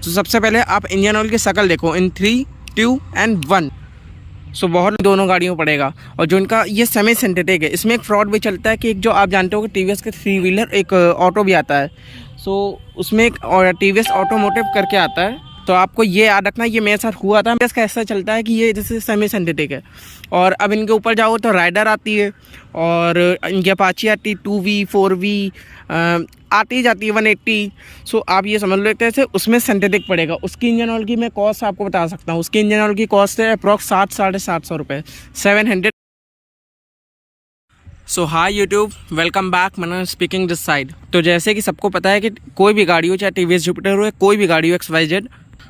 तो सबसे पहले आप इंजन ऑयल की शक्ल देखो इन 3, 2 एंड 1। सो बहुत दोनों गाड़ियों पड़ेगा। और जो इनका ये सेमी सिंथेटिक है, इसमें एक फ्रॉड भी चलता है कि एक जो आप जानते हो कि टीवीएस के 3 व्हीलर एक ऑटो भी आता है। सो उसमें एक टीवीएस ऑटोमोटिव करके आता है, तो आपको ये याद रखना, ये मेरे साथ हुआ था। इसका ऐसा चलता है कि ये जैसे सेमी सिंथेटिक है, और अब इनके ऊपर जाओ तो राइडर आती है, और इनकी अपाची आती है 2V 4V आती जाती है 180। सो आप ये समझ लो एक तरह से उसमें सिंथेटिक पड़ेगा। उसकी इंजन ऑयल की मैं कॉस्ट आपको बता सकता हूँ। उसकी इंजन ऑयल की कॉस्ट है अप्रॉक्स 700-750 रुपये, 700। So hi YouTube, welcome back, Manoj speaking this side. तो जैसे कि सबको पता है कि कोई भी गाड़ी हो, चाहे टीवीएस जुपिटर हो, कोई भी गाड़ी हो XYZ,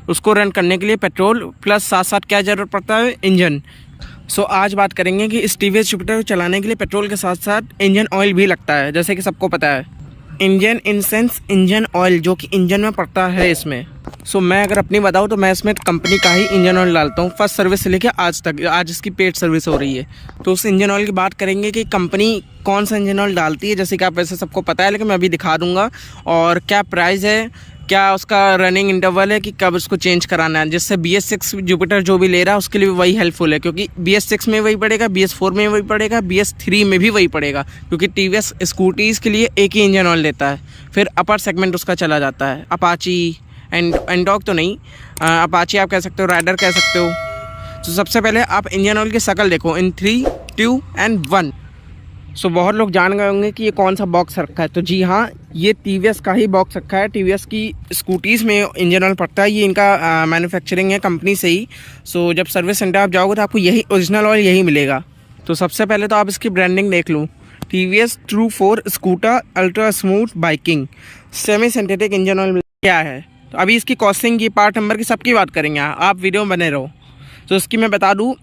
उसको रन करने के लिए पेट्रोल प्लस साथ साथ क्या ज़रूरत पड़ता है, इंजन। सो आज बात करेंगे कि इस टीवीएस जुपिटर को चलाने के लिए पेट्रोल के साथ साथ इंजन ऑयल भी लगता है, जैसे कि सबको पता है। Engine in sense engine oil जो कि इंजन में पड़ता है इसमें। सो मैं अगर अपनी बताऊँ तो मैं इसमें कंपनी का ही इंजन ऑयल डालता हूँ, फर्स्ट सर्विस से लेकर आज तक। आज इसकी पेड सर्विस हो रही है, तो उस इंजन ऑयल की बात करेंगे कि कंपनी कौन सा इंजन ऑयल डालती है। जैसे कि आप वैसे सबको पता है, लेकिन मैं अभी दिखा दूँगा। और क्या प्राइस है, क्या उसका रनिंग इंटरवल है कि कब उसको चेंज कराना है, जिससे BS6 जुपिटर जो भी ले रहा है उसके लिए भी वही हेल्पफुल है, क्योंकि BS6 में वही पड़ेगा, BS4 में वही पड़ेगा, BS3 में भी वही पड़ेगा, क्योंकि टीवीएस स्कूटीज़ के लिए एक ही इंजन ऑयल देता है। फिर अपर सेगमेंट उसका चला जाता है, अपाची एंटॉर्क तो नहीं, अपाची आप कह सकते हो, राइडर कह सकते हो। तो सबसे पहले आप इंजन ऑयल की शक्ल देखो इन 3, 2 एंड 1। सो बहुत लोग जान गए होंगे कि ये कौन सा बॉक्स रखा है। तो जी हाँ, ये टीवीएस का ही बॉक्स रखा है। टीवीएस की स्कूटीज़ में इंजन ऑयल पड़ता है, ये इनका मैन्युफैक्चरिंग है कंपनी से ही। सो जब सर्विस सेंटर आप जाओगे तो आपको यही ओरिजिनल ऑयल यही मिलेगा। तो सबसे पहले तो आप इसकी ब्रांडिंग देख लो, TVS true 4 scooter ultra smooth biking semi synthetic engine oil क्या है। तो अभी इसकी कॉस्टिंग की, पार्ट नंबर की, सबकी बात करेंगे, आप वीडियो में बने रहो। तो इसकी मैं बता दूँ,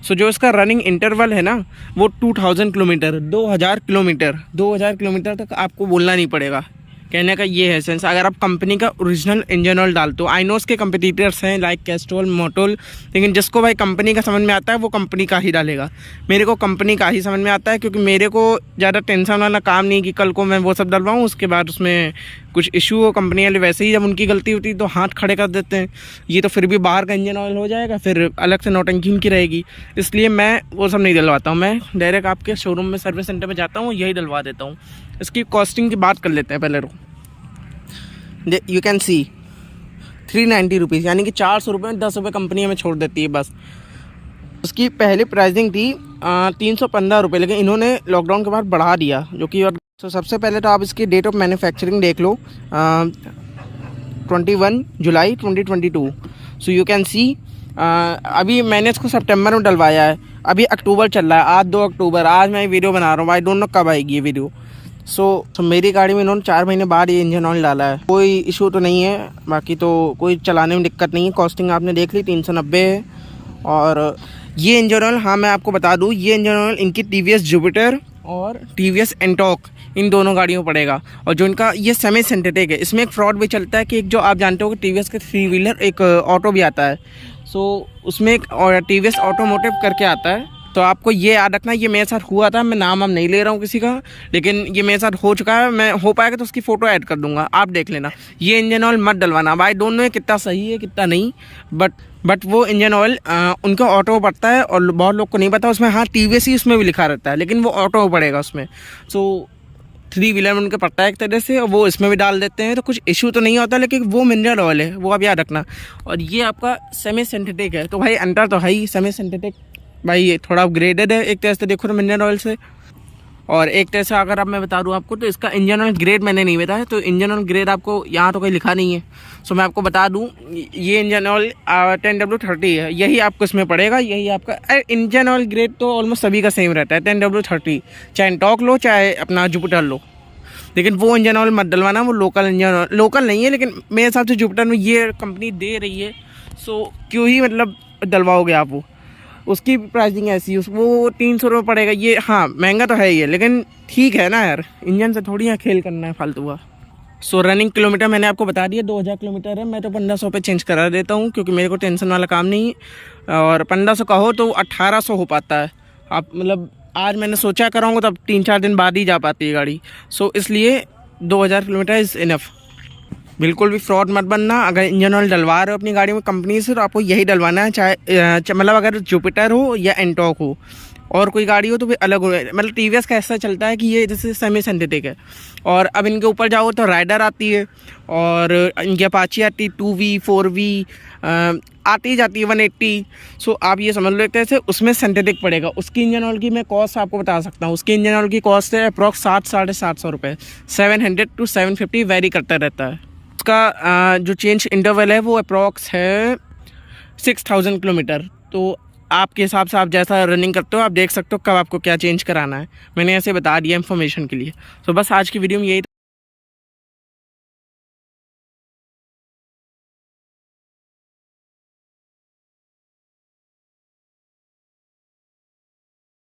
सो जो इसका रनिंग इंटरवल है ना, वो 2000 किलोमीटर, 2000 किलोमीटर तक आपको बोलना नहीं पड़ेगा। कहने का ये है सेंस। अगर आप कंपनी का ओरिजिनल इंजन ऑयल डालते हो, आई नो उसके कंपटीटर्स हैं लाइक कैस्ट्रोल, मोटोल, लेकिन जिसको भाई कंपनी का समझ में आता है वो कंपनी का ही डालेगा। मेरे को कंपनी का ही समझ में आता है, क्योंकि मेरे को ज़्यादा टेंशन वाला काम नहीं कि कल को मैं वो सब डलवाऊँ, उसके बाद उसमें कुछ इशू हो। कंपनी वाले वैसे ही जब उनकी गलती होती है तो हाथ खड़े कर देते हैं। ये तो फिर भी बाहर का इंजन ऑयल हो जाएगा, फिर अलग से नौटंकी उनकी रहेगी। इसलिए मैं वो सब नहीं डलवाता हूँ, मैं डायरेक्ट आपके शोरूम में, सर्विस सेंटर में जाता हूँ, यही डलवा देता हूँ। इसकी कॉस्टिंग की बात कर लेते हैं पहले। यू कैन सी 390 रुपीज़, यानी कि 400 रुपये में 10 रुपये कंपनी हमें छोड़ देती है बस। उसकी पहले प्राइसिंग थी 315 रुपये, लेकिन इन्होंने लॉकडाउन के बाद बढ़ा दिया, जो कि। तो सबसे पहले तो आप इसकी डेट ऑफ मैन्युफैक्चरिंग देख लो, 21 जुलाई 2022। सो यू कैन सी अभी मैंने इसको सितंबर में डलवाया है, अभी अक्टूबर चल रहा है, आज 2 अक्टूबर, आज मैं वीडियो बना रहा हूँ। आई डोंट नो कब आएगी ये वीडियो। सो मेरी गाड़ी में इन्होंने 4 महीने बाद ये इंजन ऑयल डाला है। कोई इशू तो नहीं है, बाकी तो कोई चलाने में दिक्कत नहीं है। कॉस्टिंग आपने देख ली 390 है। और ये इंजन ऑयल, हाँ मैं आपको बता दूँ, ये इंजन ऑयल इनकी टीवीएस जुपिटर और टीवीएस एंटॉर्क इन दोनों गाड़ियों पड़ेगा। और जो इनका ये सेमी सिंथेटिक है, इसमें एक फ्रॉड भी चलता है कि एक जो आप जानते हो कि टीवीएस के 3 व्हीलर एक ऑटो भी आता है। सो उसमें एक टीवीएस ऑटोमोटिव करके आता है। तो आपको ये याद रखना, ये मेरे साथ हुआ था। मैं नाम नहीं ले रहा हूँ किसी का, लेकिन ये मेरे साथ हो चुका है। मैं हो पाएगा तो उसकी फ़ोटो ऐड कर दूंगा, आप देख लेना। ये इंजन ऑयल मत डलवाना। आई डोंट नो कितना सही है कितना नहीं, बट वो इंजन ऑयल उनका ऑटो पड़ता है, और बहुत लोग को नहीं पता उसमें। हाँ, टीवीएस ही उसमें भी लिखा रहता है, लेकिन वो ऑटो पड़ेगा उसमें। सो 3 व्हीलर में उनका पड़ता है एक तरह से, और वो इसमें भी डाल देते हैं, तो कुछ इशू तो नहीं होता। लेकिन वो मिनरल ऑयल है, वो आप याद रखना। और ये आपका सेमी सिंथेटिक है, तो भाई अंतर तो है ही। सेमी सिंथेटिक भाई ये थोड़ा अपग्रेडेड है एक तरह से, देखो तो मिनरल ऑयल से। और एक तरह से अगर अब मैं बता दूं आपको, तो इसका इंजन ऑयल ग्रेड मैंने नहीं बताया, तो इंजन ऑयल ग्रेड आपको यहाँ तो कहीं लिखा नहीं है। सो मैं आपको बता दूं, ये इंजन ऑयल 10W30 है, यही आपको इसमें पड़ेगा। यही आपका इंजन ऑयल ग्रेड तो ऑलमोस्ट सभी का सेम रहता है, 10W30, चाहे एंटॉर्क लो चाहे अपना जुपिटर लो। लेकिन वो इंजन ऑयल मत डलवाना, वो लोकल इंजन ऑयल, लोकल नहीं है, लेकिन मेरे हिसाब से जुपिटर में ये कंपनी दे रही है। सो क्यों ही मतलब डलवाओगे आप वो। उसकी प्राइसिंग ऐसी है, वो 300 रुपये पड़ेगा। ये हाँ महंगा तो है ही है, लेकिन ठीक है ना यार, इंजन से थोड़ी यहाँ खेल करना है फालतू का। सो रनिंग किलोमीटर मैंने आपको बता दिया, 2000 किलोमीटर है। मैं तो 1500 पे चेंज करा देता हूँ, क्योंकि मेरे को टेंशन वाला काम नहीं है। और 1500 का हो तो 1800 हो पाता है। आप मतलब आज मैंने सोचा कराऊँगा, तब 3-4 दिन बाद ही जा पाती है गाड़ी। सो इसलिए 2000 किलोमीटर इज़ इनफ। बिल्कुल भी फ्रॉड मत बनना। अगर इंजन ऑयल डलवा रहे हो अपनी गाड़ी में कंपनी से तो आपको यही डलवाना है, चाहे मतलब अगर जुपिटर हो या एंटॉक हो, और कोई गाड़ी हो तो भी अलग हो। मतलब टीवीएस का ऐसा चलता है कि ये जैसे सेमी सिंथेटिक है, और अब इनके ऊपर जाओ तो राइडर आती है, और इनकी अपाची आती है 2V 4V आती जाती है 180। सो आप ये समझ लो एक तरह से उसमें सिंथेटिक पड़ेगा। उसकी इंजन ऑयल की मैं कॉस्ट आपको बता सकता हूँ। उसकी इंजन ऑयल की कॉस्ट है अप्रॉक्स 700-750 रुपये, 700 to 750 वेरी करता रहता है। उसका जो चेंज इंटरवल है वो अप्रॉक्स है 6000 किलोमीटर। तो आपके हिसाब से आप जैसा रनिंग करते हो आप देख सकते हो कब आपको क्या चेंज कराना है। मैंने ऐसे बता दिया इन्फॉर्मेशन के लिए। तो बस आज की वीडियो में यही